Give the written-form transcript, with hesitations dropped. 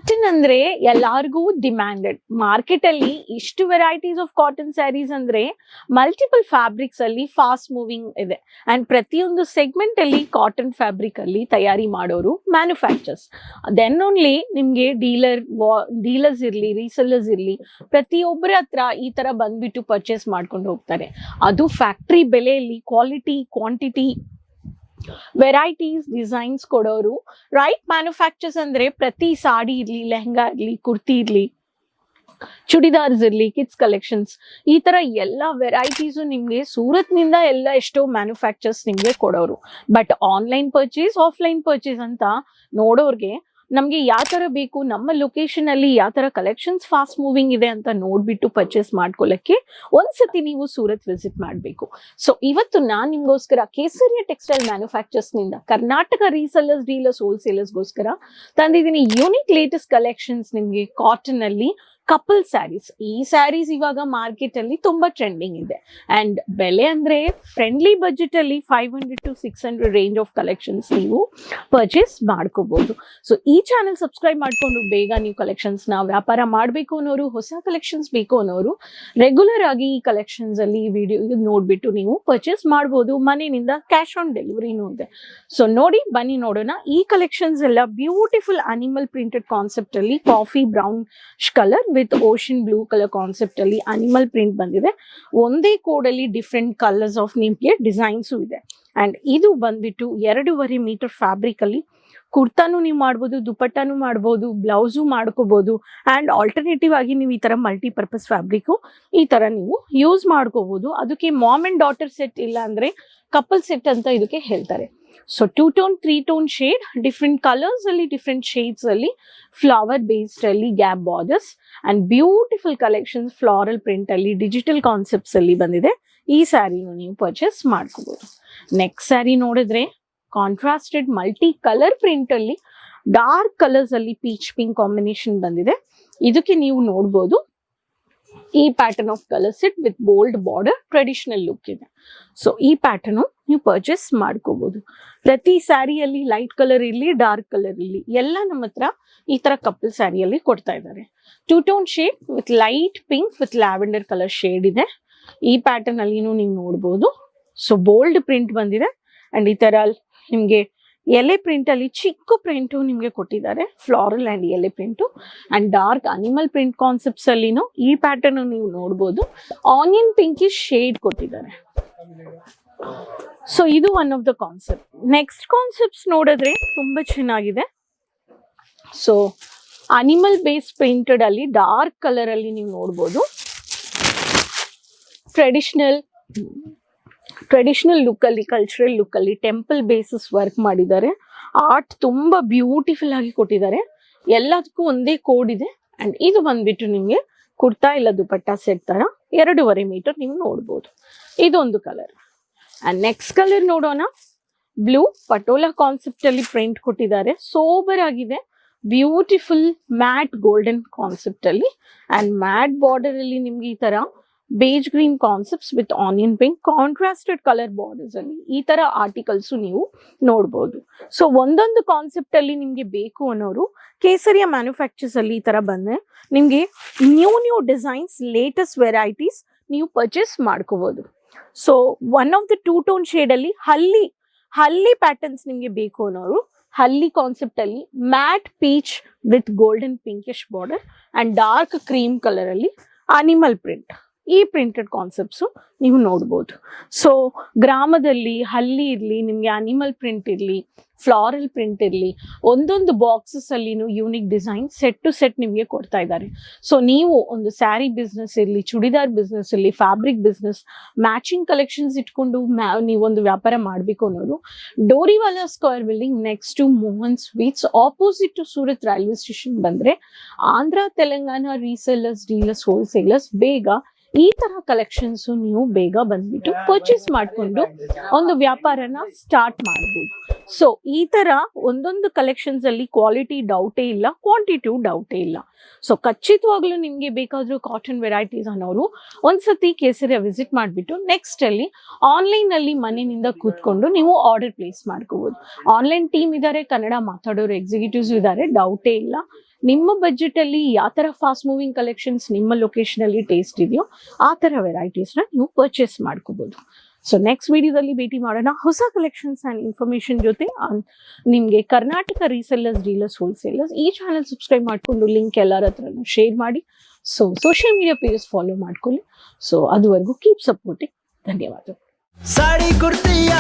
Cotton ಅಂದ್ರೆ ಎಲ್ಲಾರ್ಗೂ demanded. Market ಅಲ್ಲಿ ಇಷ್ಟು ವೆರೈಟೀಸ್ ಆಫ್ ಕಾಟನ್ ಸ್ಯಾರೀಸ್ ಅಂದ್ರೆ ಮಲ್ಟಿಪಲ್ ಫ್ಯಾಬ್ರಿಕ್ಸ್ ಅಲ್ಲಿ ಫಾಸ್ಟ್ ಮೂವಿಂಗ್ ಇದೆ. ಅಂಡ್ ಪ್ರತಿಯೊಂದು ಸೆಗ್ಮೆಂಟ್ ಅಲ್ಲಿ ಕಾಟನ್ ಫ್ಯಾಬ್ರಿಕ್ ಅಲ್ಲಿ ತಯಾರಿ ಮಾಡೋರು ಮ್ಯಾನುಫ್ಯಾಕ್ಚರ್ಸ್. ದೆನ್ ಓನ್ಲಿ ನಿಮ್ಗೆ ಡೀಲರ್ಸ್ ಇರ್ಲಿ, ರೀಸೆಲ್ಲರ್ಸ್ ಇರ್ಲಿ, ಪ್ರತಿಯೊಬ್ಬರ ಹತ್ರ ಈ ತರ ಬಂದ್ಬಿಟ್ಟು ಪರ್ಚೇಸ್ ಮಾಡ್ಕೊಂಡು ಹೋಗ್ತಾರೆ. ಅದು ಫ್ಯಾಕ್ಟ್ರಿ ಬೆಲೆಯಲ್ಲಿ ಕ್ವಾಲಿಟಿ, ಕ್ವಾಂಟಿಟಿ, ವೆರೈಟೀಸ್, ಡಿಸೈನ್ಸ್ ಕೊಡೋರು. ರೈಟ್ ಮ್ಯಾನುಫ್ಯಾಕ್ಚರ್ಸ್ ಅಂದ್ರೆ ಪ್ರತಿ ಸಾಡಿ ಇರ್ಲಿ, ಲೆಹಂಗಾ ಇರ್ಲಿ, ಕುರ್ತಿ ಇರ್ಲಿ, ಚೂಡಿದಾರ್ಸ್ ಇರ್ಲಿ, ಕಿಡ್ಸ್ ಕಲೆಕ್ಷನ್ಸ್, ಈ ತರ ಎಲ್ಲ ವೆರೈಟೀಸು ನಿಮ್ಗೆ ಸೂರತ್ ನಿಂದ ಎಲ್ಲ ಎಷ್ಟೋ ಮ್ಯಾನುಫ್ಯಾಕ್ಚರ್ಸ್ ನಿಮ್ಗೆ ಕೊಡೋರು. But online purchase, offline purchase ಅಂತ ನೋಡೋರ್ಗೆ ನಮ್ಗೆ ಯಾವ ತರ ಬೇಕು, ನಮ್ಮ ಲೊಕೇಶನ್ ಅಲ್ಲಿ ಯಾವ ತರ ಕಲೆಕ್ಷನ್ಸ್ ಫಾಸ್ಟ್ ಮೂವಿಂಗ್ ಇದೆ ಅಂತ ನೋಡ್ಬಿಟ್ಟು ಪರ್ಚೇಸ್ ಮಾಡ್ಕೊಳ್ಳಕ್ಕೆ ಒಂದ್ಸತಿ ನೀವು ಸೂರತ್ ವಿಸಿಟ್ ಮಾಡಬೇಕು. ಸೊ ಇವತ್ತು ನಾನ್ ನಿಮ್ಗೋಸ್ಕರ ಕೇಸರಿಯ ಟೆಕ್ಸ್ಟೈಲ್ ಮ್ಯಾನುಫ್ಯಾಕ್ಚರ್ಸ್ ನಿಂದ ಕರ್ನಾಟಕ ರೀಸೆಲ್ಲರ್ಸ್, ಡೀಲರ್ಸ್, ಹೋಲ್ಸೇಲರ್ಸ್ಗೋಸ್ಕರ ತಂದಿದ್ದೀನಿ ಯೂನಿಕ್ ಲೇಟೆಸ್ಟ್ ಕಲೆಕ್ಷನ್ಸ್ ನಿಮ್ಗೆ ಕಾಟನ್ ಅಲ್ಲಿ ಕಪಲ್ ಸ್ಯಾರೀಸ್. ಈ ಸ್ಯಾರೀಸ್ ಇವಾಗ ಮಾರ್ಕೆಟ್ ಅಲ್ಲಿ ತುಂಬಾ ಟ್ರೆಂಡಿಂಗ್ ಇದೆ. ಅಂಡ್ ಬೆಲೆ ಅಂದ್ರೆ ಫ್ರೆಂಡ್ಲಿ ಬಜೆಟ್ ಅಲ್ಲಿ 500 to 600 ರೇಂಜ್ ಆಫ್ ಕಲೆಕ್ಷನ್ಸ್ ನೀವು ಪರ್ಚೇಸ್ ಮಾಡ್ಕೋಬಹುದು. ಸೊ ಈ ಚಾನೆಲ್ ಸಬ್ಸ್ಕ್ರೈಬ್ ಮಾಡ್ಕೊಂಡು ಬೇಗ ನೀವು ಕಲೆಕ್ಷನ್ಸ್ ನ ವ್ಯಾಪಾರ ಮಾಡಬೇಕು ಅನ್ನೋರು, ಹೊಸ ಕಲೆಕ್ಷನ್ಸ್ ಬೇಕು ಅನ್ನೋರು ರೆಗ್ಯುಲರ್ ಆಗಿ ಈ ಕಲೆಕ್ಷನ್ಸ್ ಅಲ್ಲಿ ವಿಡಿಯೋ ನೋಡ್ಬಿಟ್ಟು ನೀವು ಪರ್ಚೇಸ್ ಮಾಡಬಹುದು. ಮನೆಯಿಂದ ಕ್ಯಾಶ್ ಆನ್ ಡೆಲಿವರಿನೂ ಇದೆ. ಸೊ ನೋಡಿ, ಬನ್ನಿ ನೋಡೋಣ. ಈ ಕಲೆಕ್ಷನ್ಸ್ ಎಲ್ಲ ಬ್ಯೂಟಿಫುಲ್ ಅನಿಮಲ್ ಪ್ರಿಂಟೆಡ್ ಕಾನ್ಸೆಪ್ಟ್ ಅಲ್ಲಿ coffee brown colour with ocean blue colour concept ಅಲ್ಲಿ ಅನಿಮಲ್ ಪ್ರಿಂಟ್ ಬಂದಿದೆ. ಒಂದೇ ಕೋಡ್ ಅಲ್ಲಿ ಡಿಫ್ರೆಂಟ್ ಕಲರ್ಸ್ ಆಫ್ ನಿಮ್ಗೆ ಡಿಸೈನ್ಸು ಇದೆ. ಅಂಡ್ ಇದು ಬಂದ್ಬಿಟ್ಟು 2.5 ಮೀಟರ್ ಫ್ಯಾಬ್ರಿಕ್ ಅಲ್ಲಿ ಕುರ್ತಾನು ನೀವು ಮಾಡ್ಬೋದು, ದುಪಟ್ಟಾನು ಮಾಡ್ಬೋದು, ಬ್ಲೌಸು ಮಾಡ್ಕೋಬಹುದು. ಅಂಡ್ ಆಲ್ಟರ್ನೇಟಿವ್ ಆಗಿ ನೀವು ಈ ತರ ಮಲ್ಟಿಪರ್ಪಸ್ ಫ್ಯಾಬ್ರಿಕ್ ಈ ತರ ನೀವು ಯೂಸ್ ಮಾಡ್ಕೋಬಹುದು. ಅದಕ್ಕೆ ಮಾಮ್ ಅಂಡ್ ಡಾಟರ್ ಸೆಟ್ ಇಲ್ಲ ಅಂದ್ರೆ ಕಪಲ್ ಸೆಟ್ ಅಂತ ಇದಕ್ಕೆ ಹೇಳ್ತಾರೆ. So 2 tone 3 tone shade, different colours ಅಲ್ಲಿ, ಡಿಫ್ರೆಂಟ್ ಶೇಡ್ಸ್ ಅಲ್ಲಿ, ಫ್ಲವರ್ ಬೇಸ್ಡ್ ಅಲ್ಲಿ gap borders and beautiful collections floral print ಅಲ್ಲಿ, ಡಿಜಿಟಲ್ ಕಾನ್ಸೆಪ್ಟ್ಸ್ ಅಲ್ಲಿ ಬಂದಿದೆ. ಈ ಸ್ಯಾರಿನ ನೀವು ಪರ್ಚೇಸ್ ಮಾಡ್ಕೋಬಹುದು. ನೆಕ್ಸ್ಟ್ ಸ್ಯಾರಿ ನೋಡಿದ್ರೆ ಕಾಂಟ್ರಾಸ್ಟೆಡ್ ಮಲ್ಟಿ ಕಲರ್ ಪ್ರಿಂಟ್ ಅಲ್ಲಿ ಡಾರ್ಕ್ ಕಲರ್ಸ್ ಅಲ್ಲಿ ಪೀಚ್ ಪಿಂಕ್ ಕಾಂಬಿನೇಷನ್ ಬಂದಿದೆ. ಇದಕ್ಕೆ ನೀವು ನೋಡ್ಬೋದು ಈ pattern of colour set with bold border, traditional look ಇದೆ. ಸೊ ಈ ಪ್ಯಾಟರ್ನ್ ನೀವು ಪರ್ಚೇಸ್ ಮಾಡ್ಕೋಬಹುದು. ಪ್ರತಿ ಸ್ಯಾರಿಯಲ್ಲಿ ಲೈಟ್ ಕಲರ್ ಇರ್ಲಿ, ಡಾರ್ಕ್ ಕಲರ್ ಇರ್ಲಿ, ಎಲ್ಲ ನಮ್ಮ ಹತ್ರ ಈ ತರ ಕಪಲ್ ಸ್ಯಾರಿಯಲ್ಲಿ ಕೊಡ್ತಾ ಇದ್ದಾರೆ. 2 tone shade with light pink with lavender colour shade ಇದೆ. ಈ ಪ್ಯಾಟರ್ನ್ ಅಲ್ಲಿ ನೀವು ನೋಡ್ಬೋದು. ಸೊ ಬೋಲ್ಡ್ ಪ್ರಿಂಟ್ ಬಂದಿದೆ. ಅಂಡ್ ಈ ತರ ನಿಮ್ಗೆ ಎಲೆ ಪ್ರಿಂಟ್ ಅಲ್ಲಿ ಚಿಕ್ಕ ಪ್ರಿಂಟ್ ನಿಮ್ಗೆ ಕೊಟ್ಟಿದ್ದಾರೆ, ಫ್ಲಾರಲ್ ಅಂಡ್ ಎಲೆ print. And dark animal print concepts ಅಲ್ಲಿನೂ ಈ ಪ್ಯಾಟರ್ನ್ ನೀವು ನೋಡ್ಬೋದು. ಆನಿಯನ್ ಪಿಂಕಿಶ್ ಶೇಡ್ ಕೊಟ್ಟಿದ್ದಾರೆ. ಸೊ ಇದು one of the concept. Next concepts ನೋಡಿದ್ರೆ ತುಂಬಾ ಚೆನ್ನಾಗಿದೆ. ಸೊ ಅನಿಮಲ್ ಬೇಸ್ ಪ್ರಿಂಟೆಡ್ ಅಲ್ಲಿ ಡಾರ್ಕ್ ಕಲರ್ ಅಲ್ಲಿ ನೀವು ನೋಡ್ಬೋದು. ಟ್ರೆಡಿಷನಲ್ ಲುಕ್ ಅಲ್ಲಿ, ಕಲ್ಚರಲ್ ಲುಕ್ ಅಲ್ಲಿ ಟೆಂಪಲ್ ಬೇಸಿಸ್ ವರ್ಕ್ ಮಾಡಿದ್ದಾರೆ. ಆರ್ಟ್ ತುಂಬಾ ಬ್ಯೂಟಿಫುಲ್ ಆಗಿ ಕೊಟ್ಟಿದ್ದಾರೆ. ಎಲ್ಲದಕ್ಕೂ ಒಂದೇ ಕೋಡ್ ಇದೆ. ಅಂಡ್ ಇದು ಬಂದ್ಬಿಟ್ಟು ನಿಮ್ಗೆ ಕುರ್ತಾ ಇಲ್ಲ ದುಪಟ್ಟಾ ಸೆಟ್ ತರ 2.5 ಮೀಟರ್ ನೀವು ನೋಡ್ಬೋದು. ಇದೊಂದು ಕಲರ್. ಅಂಡ್ ನೆಕ್ಸ್ಟ್ ಕಲರ್ ನೋಡೋಣ. ಬ್ಲೂ ಪಟೋಲಾ ಕಾನ್ಸೆಪ್ಟ್ ಅಲ್ಲಿ ಪ್ರಿಂಟ್ ಕೊಟ್ಟಿದ್ದಾರೆ. ಸೋಬರ್ ಆಗಿದೆ, ಬ್ಯೂಟಿಫುಲ್ ಮ್ಯಾಟ್ ಗೋಲ್ಡನ್ ಕಾನ್ಸೆಪ್ಟ್ ಅಲ್ಲಿ. ಅಂಡ್ ಮ್ಯಾಟ್ ಬಾರ್ಡರ್ ಅಲ್ಲಿ ನಿಮ್ಗೆ ಈ ತರ beige green concepts with onion pink, contrasted colour borders ಅಲ್ಲಿ ಈ ತರ ಆರ್ಟಿಕಲ್ಸ್ ನೀವು ನೋಡ್ಬೋದು. ಸೊ ಒಂದೊಂದು ಕಾನ್ಸೆಪ್ಟ್ ಅಲ್ಲಿ ನಿಮ್ಗೆ ಬೇಕು ಅನ್ನೋರು ಕೇಸರಿಯ ಮ್ಯಾನುಫ್ಯಾಕ್ಚರ್ಸ್ ಅಲ್ಲಿ ಈ ತರ ಬಂದ್ರೆ ನಿಮ್ಗೆ ನ್ಯೂ ಡಿಸೈನ್ಸ್, ಲೇಟೆಸ್ಟ್ ವೆರೈಟೀಸ್ ನೀವು ಪರ್ಚೇಸ್ ಮಾಡ್ಕೋಬಹುದು. So one of the 2 tone shade ಅಲ್ಲಿ ಹಲ್ಲಿ ಪ್ಯಾಟರ್ನ್ಸ್ ನಿಮ್ಗೆ ಬೇಕು ಅನ್ನೋರು ಹಲ್ಲಿ ಕಾನ್ಸೆಪ್ಟ್ ಅಲ್ಲಿ matte peach with golden pinkish border and dark cream colour ಅಲ್ಲಿ ಅನಿಮಲ್ ಪ್ರಿಂಟ್, ಈ ಪ್ರಿಂಟೆಡ್ ಕಾನ್ಸೆಪ್ಟ್ಸ್ ನೀವು ನೋಡ್ಬೋದು. ಸೊ ಗ್ರಾಮದಲ್ಲಿ ಹಲ್ಲಿ ಇರ್ಲಿ, ನಿಮ್ಗೆ ಅನಿಮಲ್ ಪ್ರಿಂಟ್ ಇರ್ಲಿ, ಫ್ಲಾರಲ್ ಪ್ರಿಂಟ್ ಇರ್ಲಿ, ಒಂದೊಂದು ಬಾಕ್ಸಸ್ ಅಲ್ಲಿ unique design set to set ನಿಮ್ಗೆ ಕೊಡ್ತಾ ಇದ್ದಾರೆ. ಸೊ ನೀವು ಒಂದು ಸ್ಯಾರಿ ಬಿಸ್ನೆಸ್ ಇರ್ಲಿ, ಚೂಡಿದಾರ್ ಬಿಸ್ನೆಸ್ ಇರ್ಲಿ, ಫ್ಯಾಬ್ರಿಕ್ ಬಿಸ್ನೆಸ್, ಮ್ಯಾಚಿಂಗ್ ಕಲೆಕ್ಷನ್ಸ್ ಇಟ್ಕೊಂಡು ನೀವೊಂದು ವ್ಯಾಪಾರ ಮಾಡಬೇಕು ಅನ್ನೋರು Doriwala square building next to Mohan sweets opposite to Surat railway station ಬಂದ್ರೆ Andhra Telangana resellers, dealers, wholesalers ಬೇಗ ಈ ತರ ಕಲೆಕ್ಷನ್ಸ್ ನೀವು ಬೇಗ ಬಂದ್ಬಿಟ್ಟು ಪರ್ಚೇಸ್ ಮಾಡ್ಕೊಂಡು ಒಂದು ವ್ಯಾಪಾರನ ಸ್ಟಾರ್ಟ್ ಮಾಡಬಹುದು. ಸೊ ಈ ತರ ಒಂದೊಂದು ಕಲೆಕ್ಷನ್ಸ್ ಅಲ್ಲಿ ಕ್ವಾಲಿಟಿ ಡೌಟೇ ಇಲ್ಲ, ಕ್ವಾಂಟಿಟಿ ಡೌಟೇ ಇಲ್ಲ. ಸೊ ಖಚಿತವಾಗ್ಲೂ ನಿಮ್ಗೆ ಬೇಕಾದ್ರೂ ಕಾಟನ್ ವೆರೈಟೀಸ್ ಅನ್ನೋರು ಒಂದ್ಸತಿ ಕೇಸರಿಯ ವಿಸಿಟ್ ಮಾಡಿಬಿಟ್ಟು ನೆಕ್ಸ್ಟ್ ಅಲ್ಲಿ ಆನ್ಲೈನ್ ಅಲ್ಲಿ ಮನೆಯಿಂದ ಕೂತ್ಕೊಂಡು ನೀವು ಆರ್ಡರ್ ಪ್ಲೇಸ್ ಮಾಡ್ಕೋಬಹುದು. ಆನ್ಲೈನ್ ಟೀಮ್ ಇದ್ದಾರೆ, ಕನ್ನಡ ಮಾತಾಡೋರು ಎಕ್ಸಿಕ್ಯೂಟಿವ್ಸ್ ಇದ್ದಾರೆ, ಡೌಟೇ ಇಲ್ಲ. ನಿಮ್ಮ ಬಜೆಟ್ ಅಲ್ಲಿ ಯಾವ ತರ ಫಾಸ್ಟ್ ಮೂವಿಂಗ್ ಕಲೆಕ್ಷನ್ಸ್ ನಿಮ್ಮ ಲೊಕೇಶನ್ ಅಲ್ಲಿ ಟೇಸ್ಟ್ ಇದೆಯೋ ಆ ತರ ವೆರೈಟೀಸ್ ನ ನೀವು ಪರ್ಚೇಸ್ ಮಾಡ್ಕೋಬಹುದು. ಸೊ ನೆಕ್ಸ್ಟ್ ವಿಡಿಯೋದಲ್ಲಿ ಭೇಟಿ ಮಾಡೋಣ ಹೊಸ ಕಲೆಕ್ಷನ್ಸ್ ಅಂಡ್ ಇನ್ಫಾರ್ಮೇಶನ್ ಜೊತೆ. ನಿಮ್ಗೆ ಕರ್ನಾಟಕ ರೀಸೆಲ್ಲರ್ಸ್, ಡೀಲರ್ಸ್, ಹೋಲ್ಸೇಲರ್ಸ್ ಈ ಚಾನಲ್ ಸಬ್ಸ್ಕ್ರೈಬ್ ಮಾಡ್ಕೊಂಡು ಲಿಂಕ್ ಎಲ್ಲರ ಹತ್ರನೂ ಶೇರ್ ಮಾಡಿ. So social media page follow ಮಾಡ್ಕೊಳ್ಳಿ. ಸೊ ಅದುವರೆಗೂ ಕೀಪ್ ಸಪೋರ್ಟಿಂಗ್. ಧನ್ಯವಾದ. साड़ी कुर्ती या